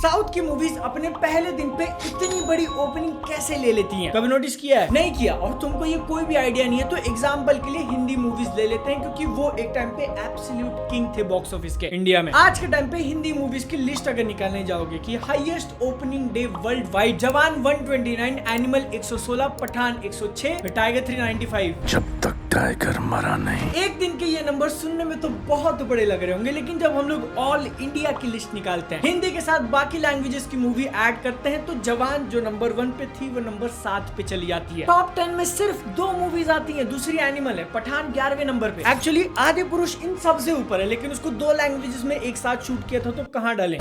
South की movies अपने पहले दिन पे इतनी बड़ी ओपनिंग कैसे ले लेती हैं? कभी नोटिस किया है? नहीं किया और तुमको ये कोई भी आइडिया नहीं है तो एग्जांपल के लिए हिंदी मूवीज ले लेते हैं, क्योंकि वो एक टाइम पे एब्सोल्यूट किंग थे बॉक्स ऑफिस के इंडिया में। आज के टाइम पे हिंदी मूवीज की लिस्ट अगर निकालने जाओगे कि highest opening day world wide, जवान 129, एनिमल 116, पठान 106, टाइगर 395। जब तक टाइगर मरा नहीं। एक दिन के ये नंबर सुनने में तो बहुत बड़े लग रहे होंगे, लेकिन जब हम लोग ऑल इंडिया की लिस्ट निकालते हैं, हिंदी के साथ बाकी लैंग्वेजेस की मूवी ऐड करते हैं, तो जवान जो नंबर 1 पे थी वो नंबर 7 पे चली जाती है। टॉप 10 में सिर्फ 2 मूवीज आती हैं, दूसरी एनिमल है, पठान 11वें नंबर पे। एक्चुअली आदि पुरुष इन सबसे ऊपर है, लेकिन उसको 2 लैंग्वेजेस में एक साथ शूट किया था, तो कहाँ डालें?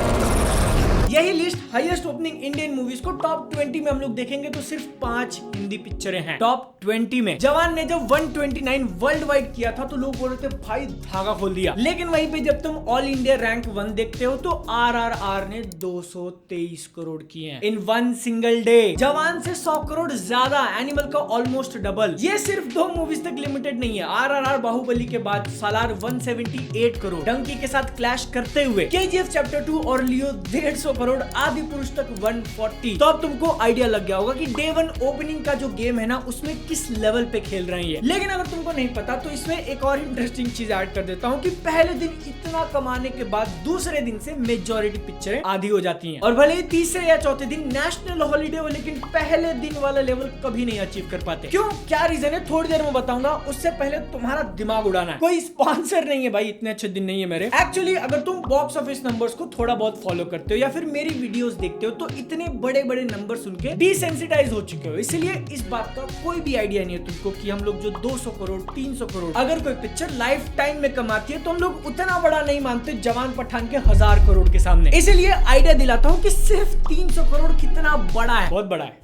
यही list highest opening Indian movies को टॉप 20 में हम लोग देखेंगे तो सिर्फ 5 हिंदी पिक्चरें हैं टॉप 20 में। जवान ने जब 129 वर्ल्ड वाइड किया था तो लोग बोल रहे थे भाई धागा खोल दिया, लेकिन वहीं पे जब तुम ऑल इंडिया रैंक 1 देखते हो तो आरआरआर ने 223 करोड़ किए हैं इन 1 सिंगल डे। जवान से 100 करोड़ ज्यादा, एनिमल का ऑलमोस्ट डबल। ये सिर्फ 2 मूवीज तक लिमिटेड नहीं है। आरआरआर बाहुबली के बाद सालार 178 करोड़, डंकी के साथ क्लैश करते हुए केजीएफ चैप्टर 2 और लियो 150 करोड़, आदि पुरुष तक 140। तो अब तुमको आइडिया लग गया होगा कि डे 1 ओपनिंग का जो गेम है ना, उसमें किस लेवल पे खेल रहे हैं। लेकिन अगर तुमको नहीं पता तो इसमें एक और इंटरेस्टिंग चीज ऐड कर देता हूँ कि पहले दिन इतना कमाने के बाद दूसरे दिन से मेजॉरिटी पिक्चरें आधी हो जाती हैं, और भले ही तीसरे या चौथे दिन नेशनल हॉलीडे हो, लेकिन पहले दिन वाला लेवल कभी नहीं अचीव कर पाते। क्यों, क्या रीजन है, थोड़ी देर में बताऊंगा। उससे पहले तुम्हारा दिमाग उड़ाना है। कोई स्पॉन्सर नहीं है भाई, इतने अच्छे दिन नहीं है मेरे। एक्चुअली अगर तुम बॉक्स ऑफिस नंबर्स को थोड़ा बहुत फॉलो करते हो या फिर मेरी वीडियोस देखते हो तो इतने बड़े बड़े नंबर सुन के डिसेंसिटाइज हो चुके हो, इसलिए इस बात का कोई भी आइडिया नहीं है तुमको कि हम लोग जो 200 करोड़ 300 करोड़ अगर कोई पिक्चर लाइफ टाइम में कमाती है तो हम लोग उतना बड़ा नहीं मानते जवान पठान के 1000 करोड़ के सामने। इसलिए आइडिया दिलाता हूँ कि सिर्फ 300 करोड़ कितना बड़ा है, बहुत बड़ा है।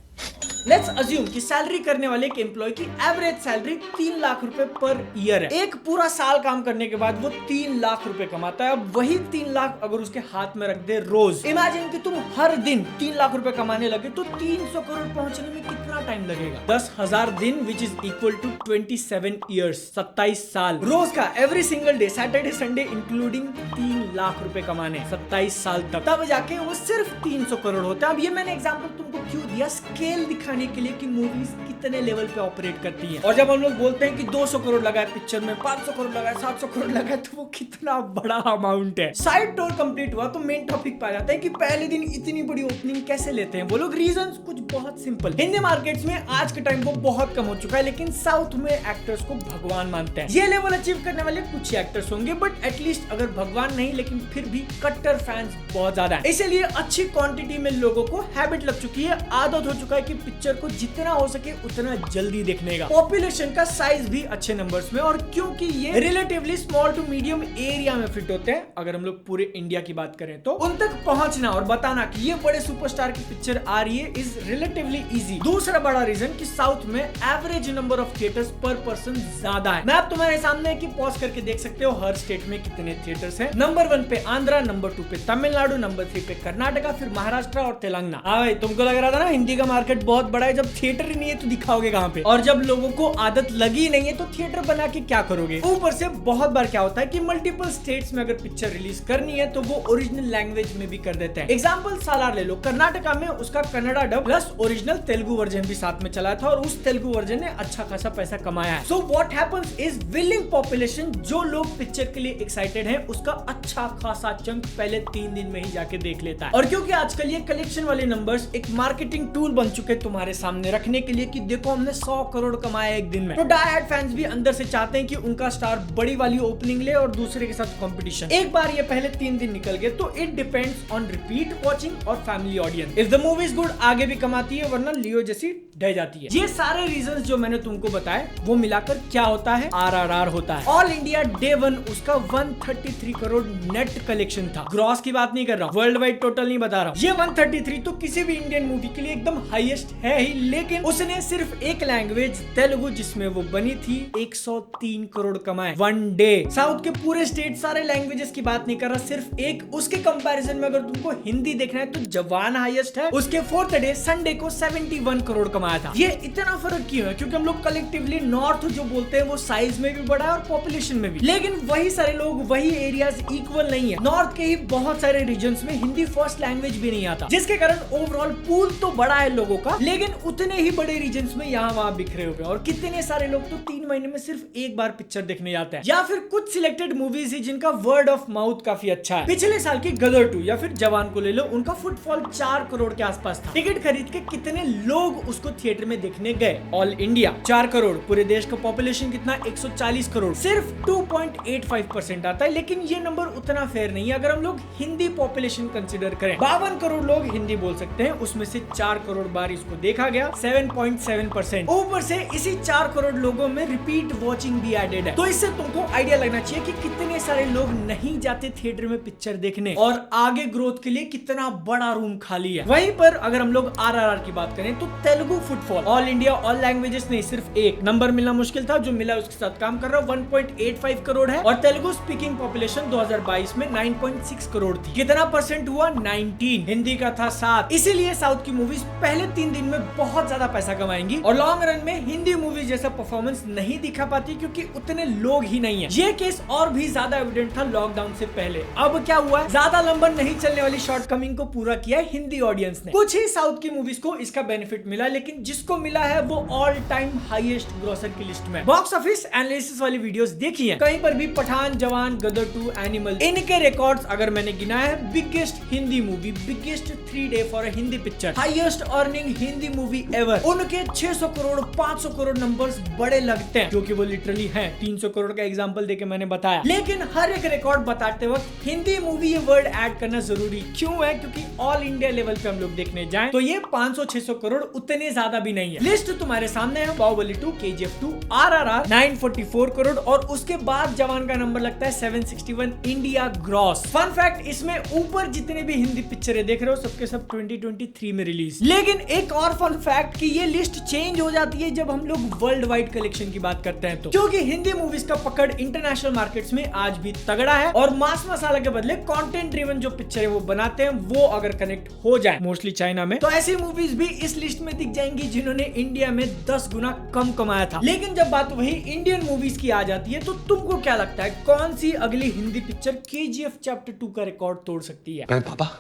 लेट्स अज्यूम कि सैलरी करने वाले एक एम्प्लॉय की एवरेज सैलरी 3 लाख रुपए पर ईयर है। एक पूरा साल काम करने के बाद वो 3 लाख रुपए कमाता है। अब वही 3 लाख अगर उसके हाथ में रख दे रोज, इमेजिन कि तुम हर दिन 3 लाख रुपए कमाने लगे तो 300 करोड़ पहुंचने में कितना टाइम लगेगा? 10,000 दिन which is equal to 27 years, 27 साल। रोज का every single day, Saturday Sunday including 3 lakh रुपए कमाने 27 साल तक, तब जाके वो सिर्फ 300 करोड़ होता है। अब ये मैंने एग्जाम्पल तुमको क्यों दिया? स्केल दिखाने के लिए कि मूवीज कितने लेवल पे ऑपरेट करती हैं। और जब हम लोग बोलते हैं कि 200 करोड़ लगा है पिक्चर में, 500 करोड़ लगा है, 700 करोड़ लगा है, तो वो कितना बड़ा अमाउंट है। साइड टूर कंप्लीट हुआ तो मेन टॉपिक पे आ जाता है कि पहले दिन इतनी बड़ी ओपनिंग कैसे लेते हैं वो लोग। रीजंस कुछ बहुत सिंपल। हिंदी मार्केट्स में आज के टाइम वो बहुत कम हो चुका है, लेकिन साउथ में एक्टर्स को भगवान मानते हैं। ये लेवल अचीव करने वाले कुछ एक्टर्स होंगे, बट एटलीस्ट अगर भगवान नहीं, लेकिन फिर भी कट्टर फैंस बहुत ज्यादा है। इसलिए अच्छी क्वांटिटी में लोगों को हैबिट लग चुकी है, आदत हो चुका है कि पिक्चर को जितना हो सके उतना जल्दी देखने का। पॉपुलेशन का साइज भी अच्छे नंबर्स में, और क्योंकि ये relatively small to medium area में फिट होते हैं, अगर हम लोग पूरे इंडिया की बात करें तो उन तक पहुंचना और बताना कि ये बड़े सुपरस्टार की पिक्चर आ रही है इज रिलेटिवली इजी। दूसरा बड़ा रीजन कि साउथ में एवरेज नंबर ऑफ थिएटर्स पर पर्सन ज्यादा है। मैप तुम्हारे सामने है कि पॉज करके देख सकते हो हर स्टेट में कितने थिएटर्स हैं। नंबर 1 पे आंध्रा, नंबर 2 पे तमिलनाडु, नंबर 3 पे कर्नाटका, फिर महाराष्ट्र और तेलंगाना। हाँ भाई, तुमको लग रहा था ना हिंदी का मार्केट बहुत बड़ा है, जब थिएटर ही नहीं है तो दिखाओगे कहाँ पे? और जब लोगों को आदत लगी नहीं है तो थिएटर बना के क्या करोगे? ऊपर से बहुत बार क्या होता है कि मल्टीपल स्टेट्स में अगर पिक्चर रिलीज करनी है तो वो ओरिजिनल लैंग्वेज में भी कर देते हैं। एग्जांपल सालार ले लो, कर्नाटका में उसका Kannada dub plus original Telugu version भी साथ में चला था और उस तेलुगु वर्जन ने अच्छा खासा पैसा कमाया है। So what happens is willing population, जो लोग पिक्चर के लिए एक्साइटेड है उसका अच्छा खासा चंक पहले 3 दिन में ही जाके देख लेता है। और क्योंकि आजकल ये कलेक्शन वाले नंबर्स एक मार्केटिंग टूल बन चुके तुम्हारे सामने रखने के लिए कि देखो हमने 100 करोड़ कमाया एक दिन में, तो डाई हार्ड फैंस भी अंदर से चाहते हैं कि उनका स्टार बड़ी वाली ओपनिंग ले और दूसरे के साथ कंपटीशन। एक बार ये पहले 3 दिन निकल गए तो it depends on repeat watching और family audience. If the movie is good आगे भी कमाती है, वरना लियो जैसी ढह जाती है। ये सारे रीजंस जो मैंने तुमको बताए वो मिलाकर क्या होता है? आरआरआर होता है। ऑल इंडिया डे 1 उसका 133 करोड़ नेट कलेक्शन था। ग्रॉस की बात नहीं कर रहा हूँ, वर्ल्ड वाइड टोटल नहीं बता रहा हूँ। ये 133 तो किसी भी इंडियन मूवी के लिए एकदम हाईएस्ट है। है ही, लेकिन उसने सिर्फ एक लैंग्वेज तेलुगु जिसमें वो बनी थी 103 करोड़ कमाए वन डे। साउथ के पूरे स्टेट सारे लैंग्वेजेस की बात नहीं कर रहा, सिर्फ एक। उसके कंपैरिजन में अगर तुमको हिंदी देखना है तो जवान हाईएस्ट है, उसके फोर्थ डे संडे को 71 करोड़ कमाया था। ये इतना फर्क क्यों है? क्योंकि हम लोग कलेक्टिवली नॉर्थ जो बोलते हैं वो साइज में भी बड़ा है और पॉपुलेशन में भी, लेकिन वही सारे लोग वही एरियाज इक्वल नहीं है। नॉर्थ के ही बहुत सारे रीजन्स में हिंदी फर्स्ट लैंग्वेज भी नहीं आता, जिसके कारण ओवरऑल पूल तो बड़ा है लोगों का, लेकिन उतने ही बड़े रीजन्स में यहाँ वहां बिखरे हुए। और कितने सारे लोग तो 3 महीने में सिर्फ एक बार पिक्चर देखने जाते हैं, या फिर कुछ सिलेक्टेड मूवीज ही जिनका वर्ड ऑफ माउथ काफी अच्छा है। पिछले साल की गदर 2 या फिर जवान को ले लो, उनका फुटफॉल 4 करोड़ के आसपास था। टिकट खरीद के कितने लोग उसको थिएटर में देखने गए? ऑल इंडिया 4 करोड़, पूरे देश का पॉपुलेशन कितना 140 करोड़, सिर्फ 2.85% आता है। लेकिन ये नंबर उतना फेयर नहीं है अगर हम लोग हिंदी पॉपुलेशन कंसिडर करें। 52 करोड़ लोग हिंदी बोल सकते हैं, उसमें से 4 करोड़ बार इसको देखा गया, 7.7%। ऊपर से इसी 4 करोड़ लोगों में रिपीट वॉचिंग भी एडेड है। तो इससे तुमको आइडिया लगना चाहिए कि कितने सारे लोग नहीं जाते थिएटर में पिक्चर देखने, और आगे ग्रोथ के लिए कितना बड़ा रूम खाली है। वहीं पर अगर हम लोग RRR की बात करें तो Telugu footfall all India all languages नहीं, सिर्फ एक नंबर मिलना मुश्किल था, जो मिला उसके साथ काम कर रहा है, 1.85 करोड़ है। और तेलुगु स्पीकिंग पॉपुलेशन 2022 में 9.6 करोड़ थी। कितना परसेंट हुआ? 19। हिंदी का था 7। इसीलिए साउथ की मूवीज पहले 3 दिन में बहुत ज्यादा पैसा कमाएंगी और लॉन्ग रन में हिंदी मूवीज जैसा परफॉर्मेंस नहीं दिखा पाती, क्योंकि उतने लोग ही नहीं है। ये केस और भी ज्यादा एविडेंट था लॉकडाउन से पहले। अब क्या हुआ? ज्यादा लंबा नहीं चलने वाली शॉर्टकमिंग को पूरा किया है हिंदी ऑडियंस ने। कुछ ही साउथ की मूवीज को इसका बेनिफिट मिला, लेकिन जिसको मिला है वो ऑल टाइम हाईएस्ट ग्रॉसर की लिस्ट में। बॉक्स ऑफिस एनालिसिस वाली वीडियोस देखी है, कहीं पर भी पठान, जवान, गदर 2, एनिमल, इनके रिकॉर्ड्स अगर मैंने गिनाया है, biggest Hindi movie, biggest 3 day for a Hindi picture, highest earning Hindi movie ever. उनके 600 करोड़ 500 करोड़ नंबर्स बड़े लगते हैं, क्योंकि वो लिटरली है। 300 करोड़ का एग्जांपल देके मैंने बताया, लेकिन हर एक रिकॉर्ड बताते वक्त हिंदी मूवी ये वर्ड ऐड करना जरूरी क्यों है? क्योंकि ऑल इंडिया लेवल पे हम लोग देखने जाएं तो ये 500-600 करोड़ उतने ज्यादा भी नहीं है। लिस्ट तुम्हारे सामने है, बाहुबली 2, KGF 2, RRR 944 करोड़, और उसके बाद जवान का नंबर लगता है 761 इंडिया ग्रॉस। फन फैक्ट, इसमें ऊपर जितने भी हिंदी पिक्चरें देख रहे हो सबके सब 2023 में रिलीज। लेकिन एक और फन फैक्ट कि ये लिस्ट चेंज हो जाती है जब हम लोग वर्ल्ड वाइड कलेक्शन की बात करते हैं, तो क्योंकि हिंदी मूवीज का पकड़ इंटरनेशनल मार्केट्स में आज भी तगड़ा है, और मास मसाला के बदले कंटेंट ड्रिवन जो पिक्चर है वो बनाते हैं, वो अगर कनेक्ट हो जाए मोस्टली चाइना में, तो ऐसी मूवीज भी इस लिस्ट में दिख जाएंगी जिन्होंने इंडिया में 10 गुना कम कमाया था। लेकिन जब बात वही इंडियन मूवीज की आ जाती है तो तुमको क्या लगता है कौन सी अगली हिंदी पिक्चर KGF चैप्टर 2 का रिकॉर्ड तोड़ सकती है? मैं पापा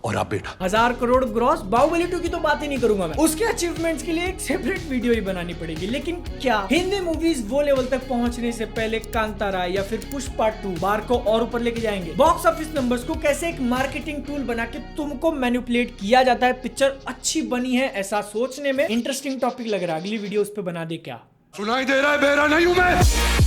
और आप बेटा। 1000 करोड़ ग्रॉस। बाहुबली 2 की तो बात ही नहीं करूंगा मैं, उसके अचीवमेंट्स के लिए एक सेपरेट वीडियो ही बनानी पड़ेगी। लेकिन क्या हिंदी मूवीज वो लेवल तक पहुंचने से पहले कांतारा या फिर पुष्पा 2 बार को और ऊपर लेके जाएंगे? बॉक्स ऑफिस नंबर्स को कैसे एक मार्केटिंग टूल बना के तुमको मैनिपुलेट किया जाता है पिक्चर अच्छी बनी है ऐसा सोचने में। इंटरेस्टिंग टॉपिक लग रहा है, अगली वीडियो उस पर बना दे क्या? सुनाई दे रहा है? बहरा नहीं हूं मैं।